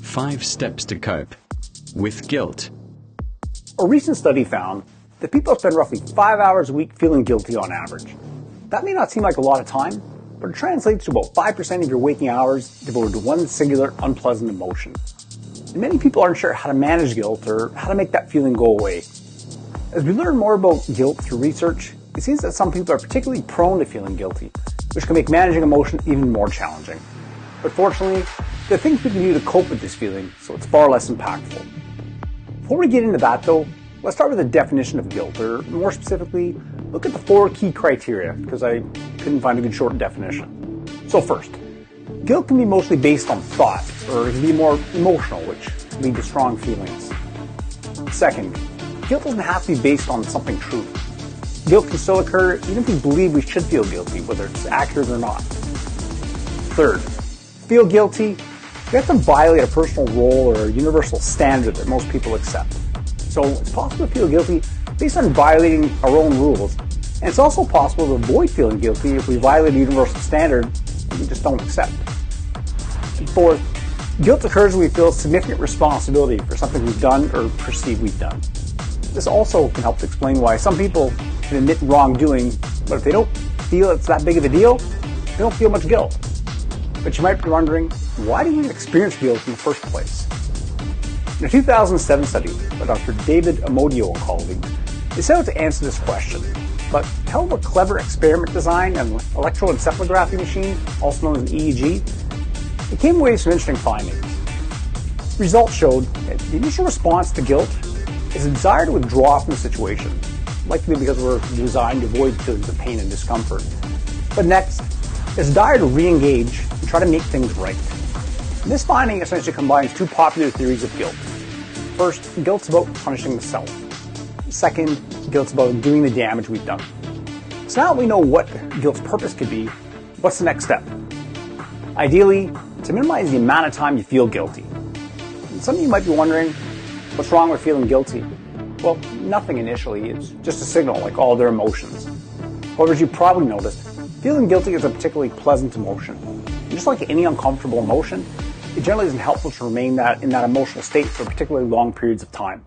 5 steps to cope with guilt. A recent study found that people spend roughly 5 hours a week feeling guilty on average. That may not seem like a lot of time, but it translates to about 5% of your waking hours devoted to one singular unpleasant emotion. And many people aren't sure how to manage guilt or how to make that feeling go away. As we learn more about guilt through research, it seems that some people are particularly prone to feeling guilty, which can make managing emotion even more challenging. But fortunately, there are things we can do to cope with this feeling, so it's far less impactful. Before we get into that though, let's start with the definition of guilt, or more specifically, look at the 4 key criteria, because I couldn't find a good short definition. So first, guilt can be mostly based on thought, or it can be more emotional, which can lead to strong feelings. Second, guilt doesn't have to be based on something true. Guilt can still occur even if we believe we should feel guilty, whether it's accurate or not. Third, feel guilty, we have to violate a personal role or a universal standard that most people accept. So it's possible to feel guilty based on violating our own rules. And it's also possible to avoid feeling guilty if we violate a universal standard that we just don't accept. And fourth, guilt occurs when we feel significant responsibility for something we've done or perceive we've done. This also can help to explain why some people can admit wrongdoing, but if they don't feel it's that big of a deal, they don't feel much guilt. But you might be wondering, why do we experience guilt in the first place? In a 2007 study by Dr. David Amodio and colleagues, they set out to answer this question, but held a clever experiment design and electroencephalography machine, also known as an EEG. It came away with some interesting findings. Results showed that the initial response to guilt is a desire to withdraw from the situation, likely because we're designed to avoid feelings of pain and discomfort. But next, is a desire to re-engage and try to make things right. And this finding essentially combines 2 popular theories of guilt. First, guilt's about punishing the self. Second, guilt's about doing the damage we've done. So now that we know what guilt's purpose could be, what's the next step? Ideally, to minimize the amount of time you feel guilty. And some of you might be wondering, what's wrong with feeling guilty? Well, nothing initially. It's just a signal like all other emotions. However, as you probably noticed, feeling guilty is a particularly pleasant emotion. And just like any uncomfortable emotion, it generally isn't helpful to remain in that emotional state for particularly long periods of time.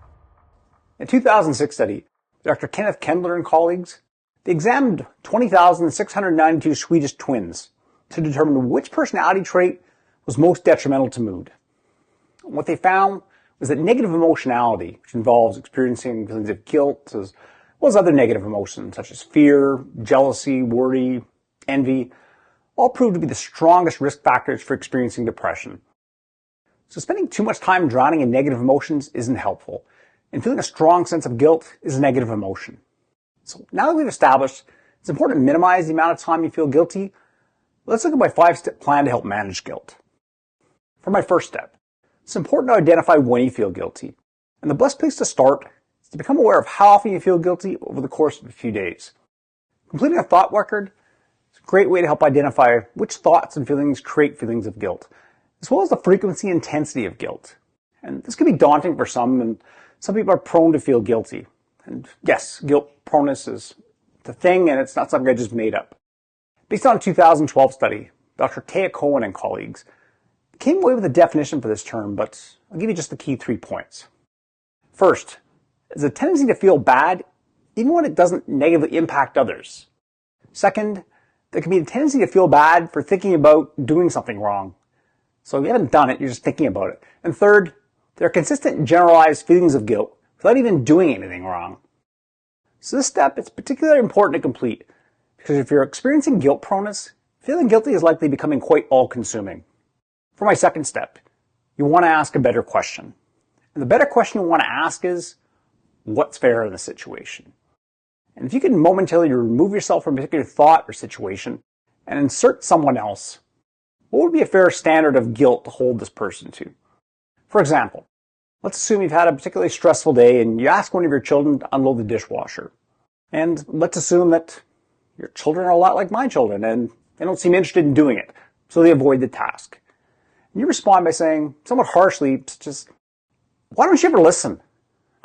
In a 2006 study, Dr. Kenneth Kendler and colleagues, they examined 20,692 Swedish twins to determine which personality trait was most detrimental to mood. And what they found was that negative emotionality, which involves experiencing feelings of guilt as well as other negative emotions such as fear, jealousy, worry, envy, all proved to be the strongest risk factors for experiencing depression. So spending too much time drowning in negative emotions isn't helpful, and feeling a strong sense of guilt is a negative emotion. So now that we've established it's important to minimize the amount of time you feel guilty, let's look at my 5-step plan to help manage guilt. For my first step, it's important to identify when you feel guilty, and the best place to start is to become aware of how often you feel guilty over the course of a few days. Completing a thought record is a great way to help identify which thoughts and feelings create feelings of guilt, as well as the frequency and intensity of guilt. And this can be daunting for some, and some people are prone to feel guilty. And yes, guilt proneness is the thing, and it's not something I just made up. Based on a 2012 study, Dr. Taya Cohen and colleagues came away with a definition for this term, but I'll give you just the key 3 points. First, there's a tendency to feel bad even when it doesn't negatively impact others. Second, there can be a tendency to feel bad for thinking about doing something wrong. So if you haven't done it, you're just thinking about it. And third, there are consistent generalized feelings of guilt without even doing anything wrong. So this step is particularly important to complete because if you're experiencing guilt proneness, feeling guilty is likely becoming quite all-consuming. For my second step, you want to ask a better question. And the better question you want to ask is, what's fair in the situation? And if you can momentarily remove yourself from a particular thought or situation and insert someone else, what would be a fair standard of guilt to hold this person to? For example, let's assume you've had a particularly stressful day and you ask one of your children to unload the dishwasher. And let's assume that your children are a lot like my children and they don't seem interested in doing it, so they avoid the task. And you respond by saying, somewhat harshly, just, why don't you ever listen? Do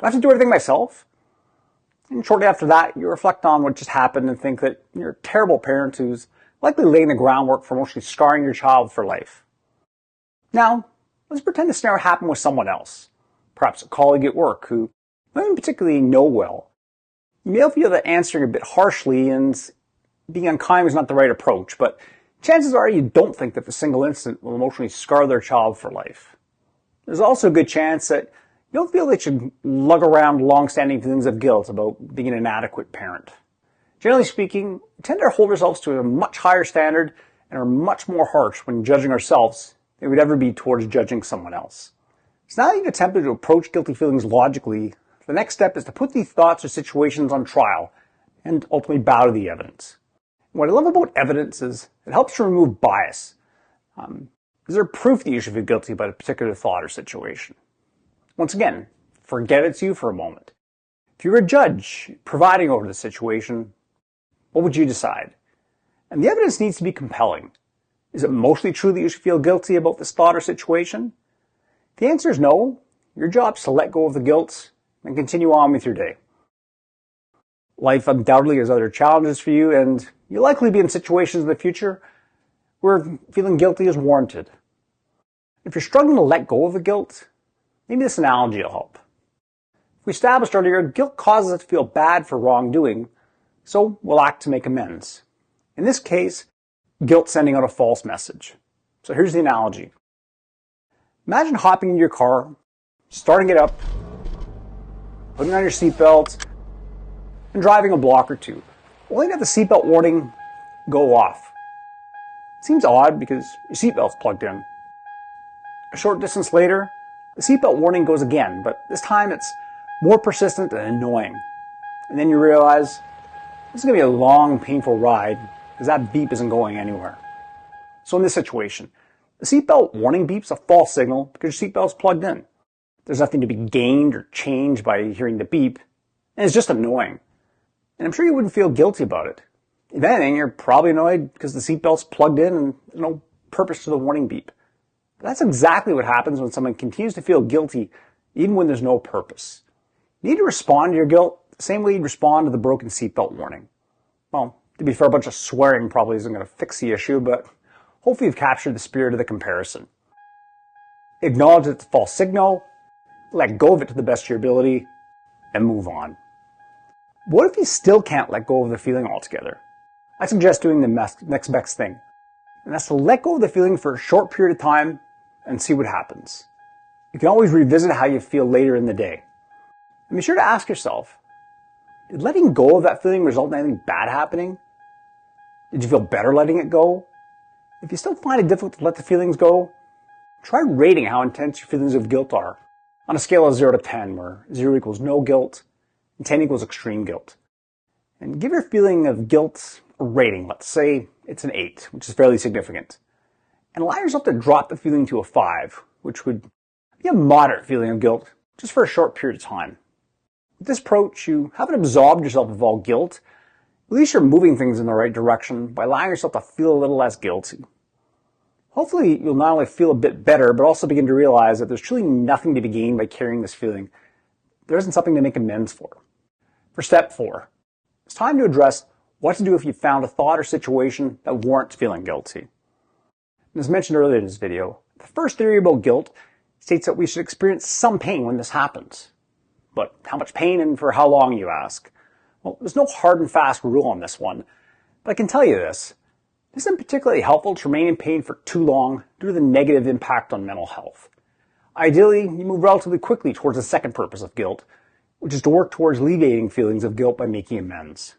I have to do everything myself? And shortly after that, you reflect on what just happened and think that you're a terrible parent who's likely laying the groundwork for emotionally scarring your child for life. Now, Let's pretend this scenario happened with someone else, perhaps a colleague at work who you don't particularly know well. You may feel that answering a bit harshly and being unkind is not the right approach, but chances are you don't think that the single incident will emotionally scar their child for life. There's also a good chance that you don't feel that you should lug around long-standing feelings of guilt about being an inadequate parent. Generally speaking, we tend to hold ourselves to a much higher standard and are much more harsh when judging ourselves than we'd ever be towards judging someone else. So now that you've attempted to approach guilty feelings logically, the next step is to put these thoughts or situations on trial and ultimately bow to the evidence. And what I love about evidence is it helps to remove bias. Is there proof that you should feel guilty about a particular thought or situation? Once again, forget it's you for a moment. If you were a judge presiding over the situation, what would you decide? And the evidence needs to be compelling. Is it mostly true that you should feel guilty about this thought or situation? If the answer is no, your job is to let go of the guilt and continue on with your day. Life undoubtedly has other challenges for you, and you'll likely be in situations in the future where feeling guilty is warranted. If you're struggling to let go of the guilt, maybe this analogy will help. We established earlier, guilt causes us to feel bad for wrongdoing, so we'll act to make amends. In this case, guilt sending out a false message. So here's the analogy. Imagine hopping into your car, starting it up, putting on your seatbelt, and driving a block or two, only to have the seatbelt warning go off. It seems odd because your seatbelt's plugged in. A short distance later, the seatbelt warning goes again, but this time it's more persistent and annoying. And then you realize this is going to be a long, painful ride because that beep isn't going anywhere. So in this situation, the seatbelt warning beep's a false signal because your seatbelt's plugged in. There's nothing to be gained or changed by hearing the beep, and it's just annoying. And I'm sure you wouldn't feel guilty about it. If anything, you're probably annoyed because the seatbelt's plugged in and there's no purpose to the warning beep. But that's exactly what happens when someone continues to feel guilty even when there's no purpose. You need to respond to your guilt the same way you'd respond to the broken seatbelt warning. Well, to be fair, a bunch of swearing probably isn't going to fix the issue, but hopefully you've captured the spirit of the comparison. Acknowledge it's a false signal, let go of it to the best of your ability, and move on. What if you still can't let go of the feeling altogether? I suggest doing the next best thing, and that's to let go of the feeling for a short period of time and see what happens. You can always revisit how you feel later in the day. And be sure to ask yourself, did letting go of that feeling result in anything bad happening? Did you feel better letting it go? If you still find it difficult to let the feelings go, try rating how intense your feelings of guilt are on a scale of 0 to 10, where 0 equals no guilt and 10 equals extreme guilt. And give your feeling of guilt a rating. Let's say it's an 8, which is fairly significant. And allow yourself to drop the feeling to a 5, which would be a moderate feeling of guilt just for a short period of time. With this approach, you haven't absolved yourself of all guilt. At least you're moving things in the right direction by allowing yourself to feel a little less guilty. Hopefully, you'll not only feel a bit better, but also begin to realize that there's truly nothing to be gained by carrying this feeling. There isn't something to make amends for. For step 4, it's time to address what to do if you found a thought or situation that warrants feeling guilty. And as mentioned earlier in this video, the first theory about guilt states that we should experience some pain when this happens. But how much pain and for how long, you ask? Well, there's no hard and fast rule on this one, but I can tell you this. It isn't particularly helpful to remain in pain for too long due to the negative impact on mental health. Ideally, you move relatively quickly towards the second purpose of guilt, which is to work towards alleviating feelings of guilt by making amends.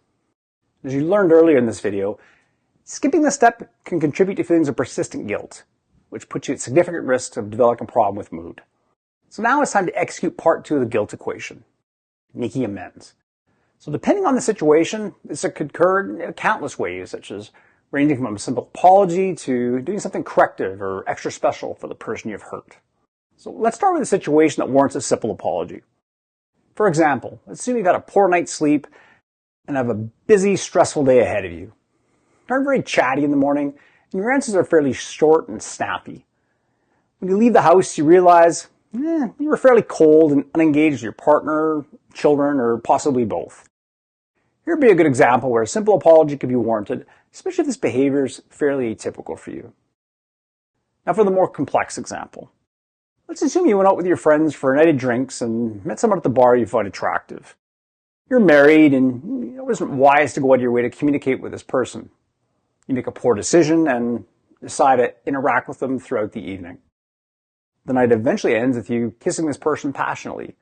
As you learned earlier in this video, skipping this step can contribute to feelings of persistent guilt, which puts you at significant risk of developing a problem with mood. So now it's time to execute part 2 of the guilt equation, making amends. So depending on the situation, this could occur in countless ways, such as ranging from a simple apology to doing something corrective or extra special for the person you've hurt. So let's start with a situation that warrants a simple apology. For example, let's assume you've had a poor night's sleep and have a busy, stressful day ahead of you. You aren't very chatty in the morning, and your answers are fairly short and snappy. When you leave the house, you realize you were fairly cold and unengaged with your partner, children, or possibly both. Here would be a good example where a simple apology could be warranted, especially if this behavior is fairly atypical for you. Now for the more complex example. Let's assume you went out with your friends for a night of drinks and met someone at the bar you find attractive. You're married and it wasn't wise to go out of your way to communicate with this person. You make a poor decision and decide to interact with them throughout the evening. The night eventually ends with you kissing this person passionately.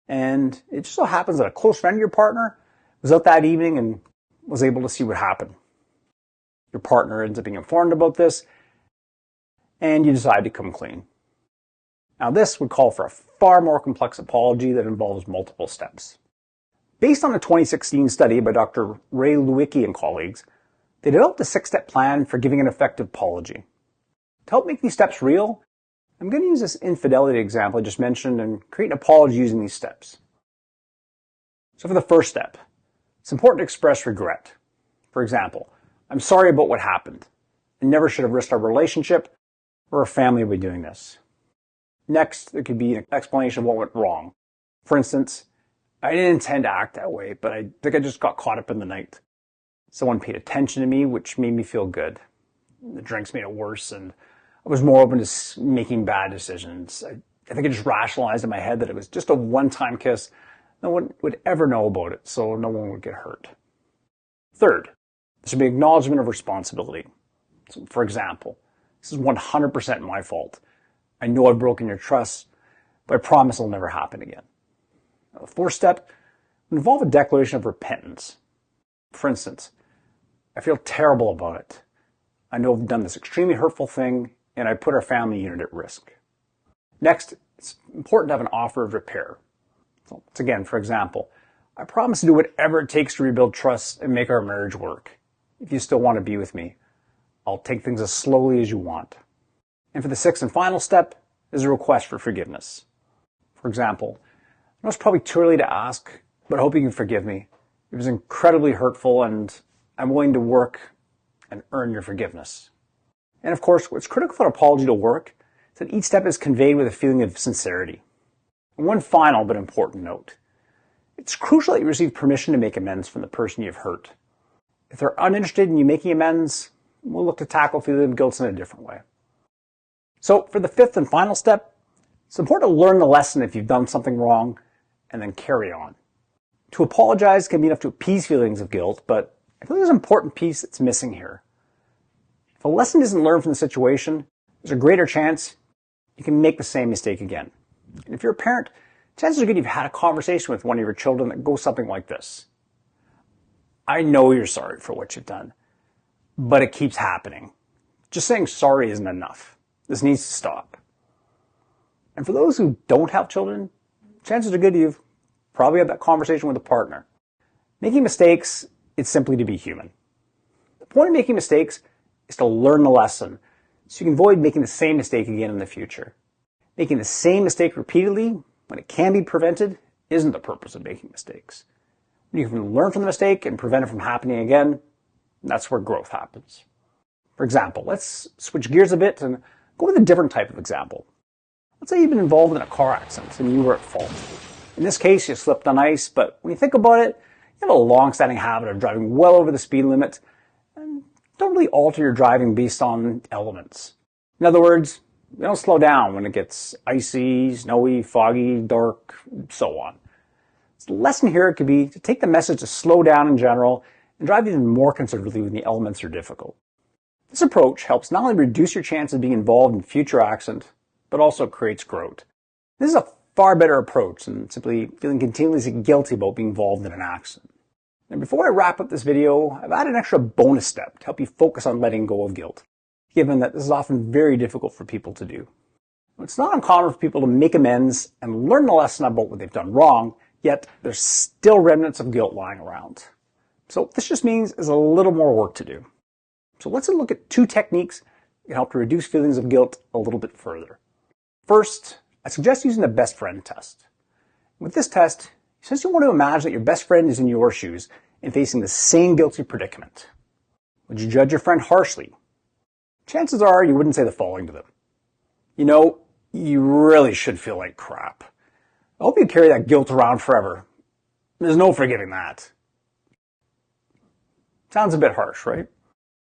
And it just so happens that a close friend of your partner was out that evening and was able to see what happened. Your partner ends up being informed about this, and you decide to come clean. Now this would call for a far more complex apology that involves multiple steps. Based on a 2016 study by Dr. Ray Lewicki and colleagues, they developed a 6-step plan for giving an effective apology. To help make these steps real, I'm going to use this infidelity example I just mentioned and create an apology using these steps. So for the first step, it's important to express regret. For example, I'm sorry about what happened. I never should have risked our relationship or our family by doing this. Next, there could be an explanation of what went wrong. For instance, I didn't intend to act that way, but I think I just got caught up in the night. Someone paid attention to me, which made me feel good. The drinks made it worse, and I was more open to making bad decisions. I think I just rationalized in my head that it was just a one-time kiss. No one would ever know about it, so no one would get hurt. Third, there should be acknowledgement of responsibility. So, for example, this is 100% my fault. I know I've broken your trust, but I promise it'll never happen again. Now, the fourth step would involve a declaration of repentance. For instance, I feel terrible about it. I know I've done this extremely hurtful thing, and I put our family unit at risk. Next, it's important to have an offer of repair. So, again, for example, I promise to do whatever it takes to rebuild trust and make our marriage work. If you still want to be with me, I'll take things as slowly as you want. And for the sixth and final step is a request for forgiveness. For example, I know it's probably too early to ask, but I hope you can forgive me. It was incredibly hurtful, and I'm willing to work and earn your forgiveness. And of course, what's critical for an apology to work is that each step is conveyed with a feeling of sincerity. And one final but important note. It's crucial that you receive permission to make amends from the person you've hurt. If they're uninterested in you making amends, we'll look to tackle feeling of guilt in a different way. So for the fifth and final step, it's important to learn the lesson if you've done something wrong and then carry on. To apologize can be enough to appease feelings of guilt, but I think there's an important piece that's missing here. If a lesson isn't learned from the situation, there's a greater chance you can make the same mistake again. And if you're a parent, chances are good you've had a conversation with one of your children that goes something like this. I know you're sorry for what you've done, but it keeps happening. Just saying sorry isn't enough. This needs to stop. And for those who don't have children, chances are good you've probably had that conversation with a partner. Making mistakes is simply to be human. The point of making mistakes is to learn the lesson so you can avoid making the same mistake again in the future. Making the same mistake repeatedly when it can be prevented isn't the purpose of making mistakes. When you can learn from the mistake and prevent it from happening again, that's where growth happens. For example, let's switch gears a bit and go with a different type of example. Let's say you've been involved in a car accident and you were at fault. In this case, you slipped on ice, but when you think about it, you have a long-standing habit of driving well over the speed limit and don't really alter your driving based on elements. In other words, you don't slow down when it gets icy, snowy, foggy, dark, so on. So the lesson here could be to take the message to slow down in general and drive even more conservatively when the elements are difficult. This approach helps not only reduce your chance of being involved in future accident, but also creates growth. This is a far better approach than simply feeling continuously guilty about being involved in an accident. And before I wrap up this video, I've added an extra bonus step to help you focus on letting go of guilt, given that this is often very difficult for people to do. It's not uncommon for people to make amends and learn the lesson about what they've done wrong, yet there's still remnants of guilt lying around. So this just means there's a little more work to do. So let's look at 2 techniques that can help to reduce feelings of guilt a little bit further. First, I suggest using the best friend test. With this test, since you want to imagine that your best friend is in your shoes and facing the same guilty predicament, would you judge your friend harshly? Chances are you wouldn't say the following to them. You know, you really should feel like crap. I hope you carry that guilt around forever. There's no forgiving that. Sounds a bit harsh, right?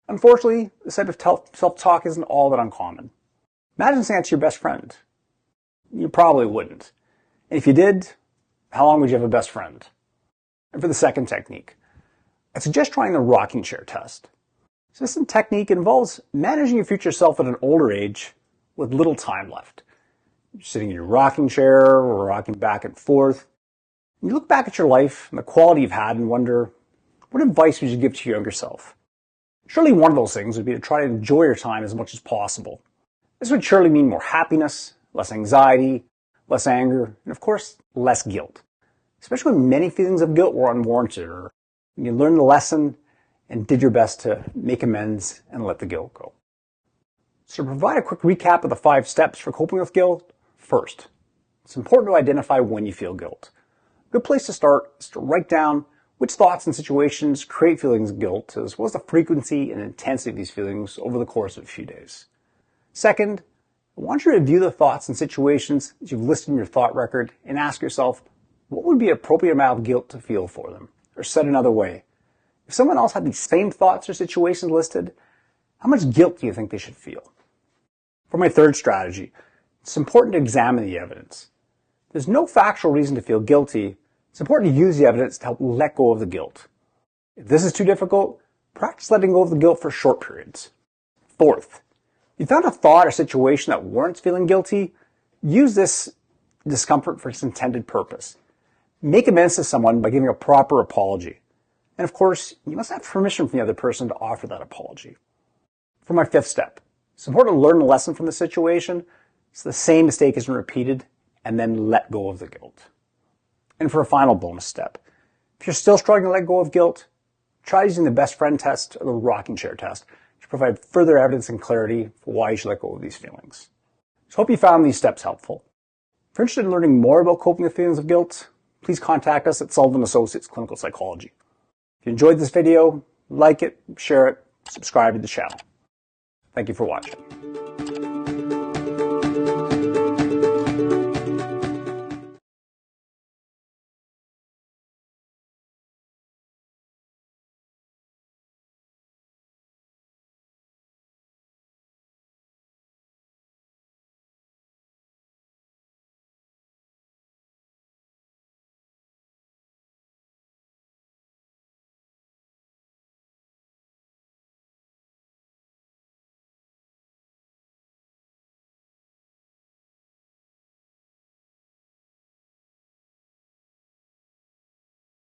Unfortunately, this type of self-talk isn't all that uncommon. Imagine saying that to your best friend. You probably wouldn't. And if you did, how long would you have a best friend? And for the second technique, I suggest trying the rocking chair test. So this technique involves managing your future self at an older age with little time left. You're sitting in your rocking chair or rocking back and forth. And you look back at your life and the quality you've had and wonder, what advice would you give to your younger self? Surely one of those things would be to try to enjoy your time as much as possible. This would surely mean more happiness, less anxiety, less anger, and of course, less guilt. Especially when many feelings of guilt were unwarranted, or when you learned the lesson and did your best to make amends and let the guilt go. So to provide a quick recap of the 5 steps for coping with guilt, first, it's important to identify when you feel guilt. A good place to start is to write down which thoughts and situations create feelings of guilt, as well as the frequency and intensity of these feelings over the course of a few days. Second, I want you to review the thoughts and situations that you've listed in your thought record and ask yourself, what would be an appropriate amount of guilt to feel for them? Or said another way, if someone else had these same thoughts or situations listed, how much guilt do you think they should feel? For my third strategy, it's important to examine the evidence. There's no factual reason to feel guilty. It's important to use the evidence to help let go of the guilt. If this is too difficult, practice letting go of the guilt for short periods. Fourth, if you found a thought or situation that warrants feeling guilty, use this discomfort for its intended purpose. Make amends to someone by giving a proper apology. And of course, you must have permission from the other person to offer that apology. For my 5th step, it's important to learn a lesson from the situation so the same mistake isn't repeated, and then let go of the guilt. And for a final bonus step, if you're still struggling to let go of guilt, try using the best friend test or the rocking chair test to provide further evidence and clarity for why you should let go of these feelings. So I hope you found these steps helpful. If you're interested in learning more about coping with feelings of guilt, please contact us at Sullivan Associates Clinical Psychology. If you enjoyed this video, like it, share it, subscribe to the channel. Thank you for watching.